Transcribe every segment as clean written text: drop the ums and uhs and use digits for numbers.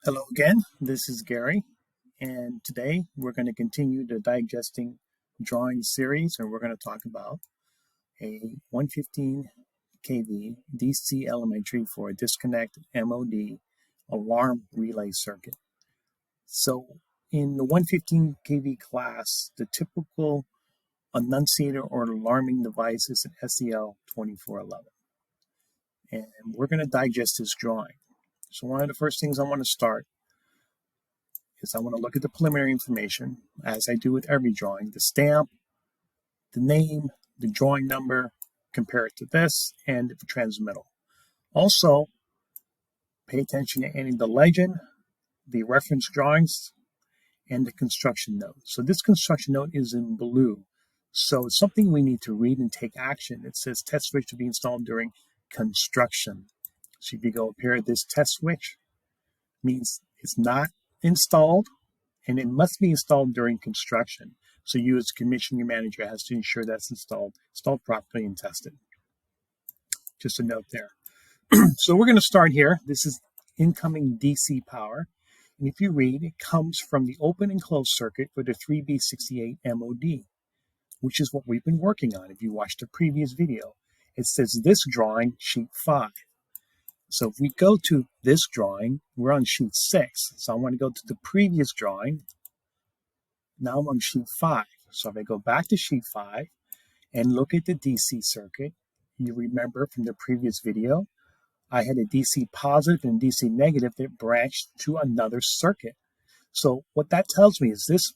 Hello again, this is Gary, and today we're going to continue the digesting drawing series, and we're going to talk about a 115 kV DC elementary for a disconnect MOD alarm relay circuit. So in the 115 kV class, the typical annunciator or alarming device is an SEL 2411, and we're going to digest this drawing. So one of the first things I want to start is I want to look at the preliminary information, as I do with every drawing, the stamp, the name, the drawing number, compare it to this, and the transmittal. Also, pay attention to any of the legend, the reference drawings, and the construction note. So this construction note is in blue. So it's something we need to read and take action. It says test switch to be installed during construction. So if you go up here, this test switch means it's not installed, and it must be installed during construction. So you as commissioning manager has to ensure that's installed properly and tested. Just a note there. So we're going to start here. This is incoming DC power. And if you read, it comes from the open and closed circuit for the 3B68 MOD, which is what we've been working on. If you watched the previous video, it says this drawing, sheet 5. So if we go to this drawing, we're on sheet 6. So I want to go to the previous drawing. Now I'm on sheet 5. So if I go back to sheet 5 and look at the DC circuit, you remember from the previous video, I had a DC positive and DC negative that branched to another circuit. So what that tells me is this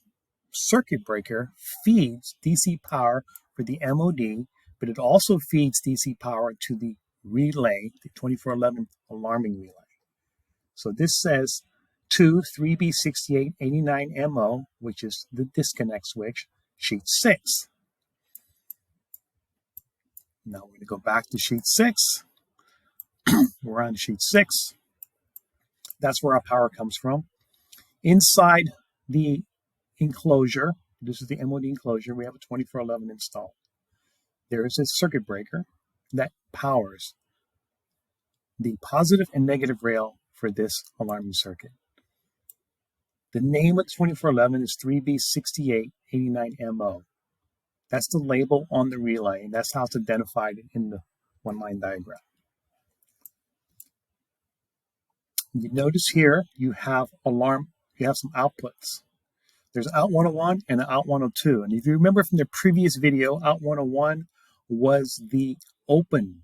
circuit breaker feeds DC power for the MOD, but it also feeds DC power to the relay, the 2411 alarming relay. So this says 3B6889MO, which is the disconnect switch, sheet 6. Now we're going to go back to sheet 6. We're on sheet 6. That's where our power comes from. Inside the enclosure, this is the MOD enclosure, we have a 2411 installed. There is a circuit breaker that powers the positive and negative rail for this alarming circuit. The name of 2411 is 3B6889MO. That's the label on the relay, and that's how it's identified in the one-line diagram. You notice here you have some outputs. There's out 101 and out 102. And if you remember from the previous video, out 101 was the open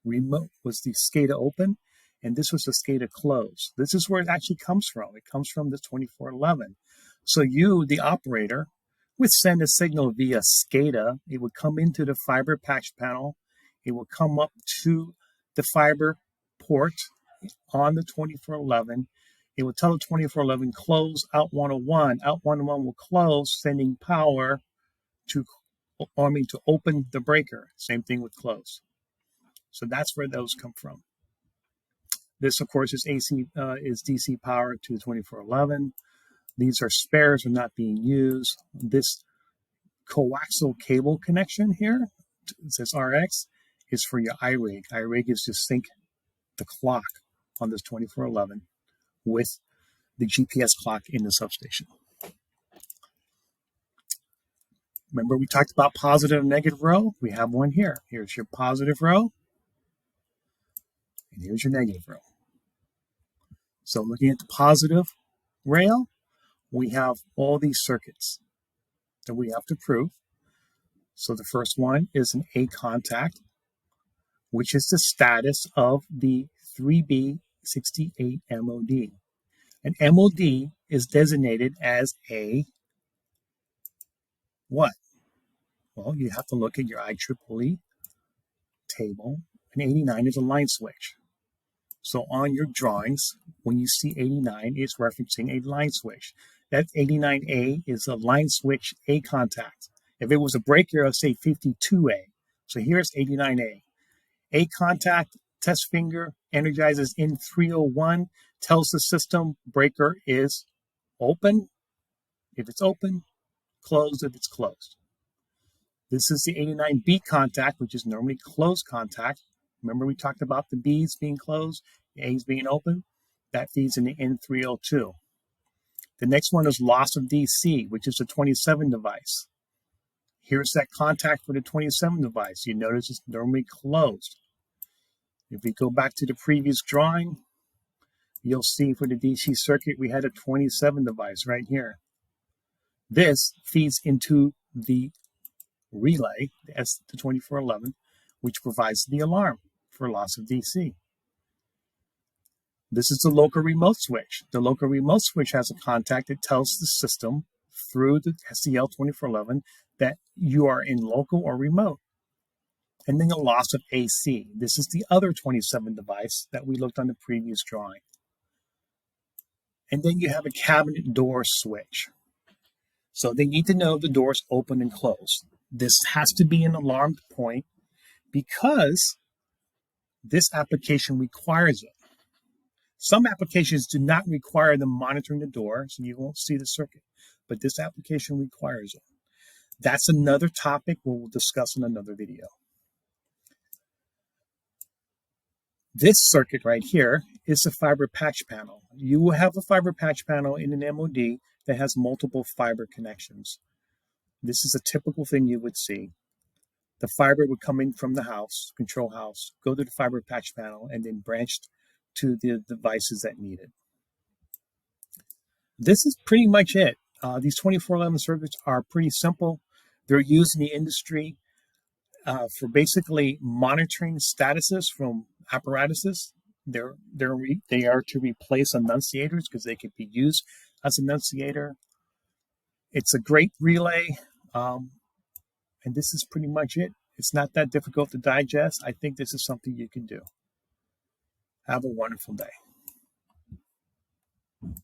remote, was the SCADA open, and this was the SCADA close. This is where it actually comes from. It comes from the 2411. So you, the operator, would send a signal via SCADA. It would come into the fiber patch panel. It would come up to the fiber port on the 2411. It would tell the 2411 close out 101. Out 101 will close, sending power to open the breaker. Same thing with close. So that's where those come from. This, of course, is DC power to the 2411. These are spares, are not being used. This coaxial cable connection here, it says RX, is for your iRig. iRig is to sync the clock on this 2411 with the GPS clock in the substation. Remember we talked about positive and negative row? We have one here. Here's your positive row, and here's your negative row. So looking at the positive rail, we have all these circuits that we have to prove. So the first one is an A contact, which is the status of the 3B68 MOD. An MOD is designated as a what? Well, you have to look at your IEEE table. An 89 is a line switch. So on your drawings, when you see 89, it's referencing a line switch. That 89A is a line switch A contact. If it was a breaker, I'd say 52A. So here's 89A. A contact, test finger, energizes in 301, tells the system breaker is open. If it's open, closed if it's closed. This is the 89B contact, which is normally closed contact. Remember we talked about the B's being closed, the A's being open. That feeds in the N302. The next one is loss of DC, which is the 27 device. Here's that contact for the 27 device. You notice it's normally closed. If we go back to the previous drawing, you'll see for the DC circuit, we had a 27 device right here. This feeds into the relay, the S2411, which provides the alarm for loss of DC. This is the local remote switch. The local remote switch has a contact that tells the system through the SCL2411 that you are in local or remote. And then the loss of AC. This is the other 27 device that we looked on the previous drawing. And then you have a cabinet door switch. So they need to know the doors open and close. This has to be an alarmed point because this application requires it. Some applications do not require them monitoring the door, so you won't see the circuit, but this application requires it. That's another topic we'll discuss in another video. This circuit right here is a fiber patch panel. You will have a fiber patch panel in an MOD that has multiple fiber connections. This is a typical thing you would see. The fiber would come in from the house, control house, go to the fiber patch panel, and then branch to the devices that need it. This is pretty much it. These 2411 circuits are pretty simple. They're used in the industry for basically monitoring statuses from apparatuses. They are to replace annunciators because they could be used as an annunciator. It's a great relay, and this is pretty much it. It's not that difficult to digest. I think this is something you can do. Have a wonderful day.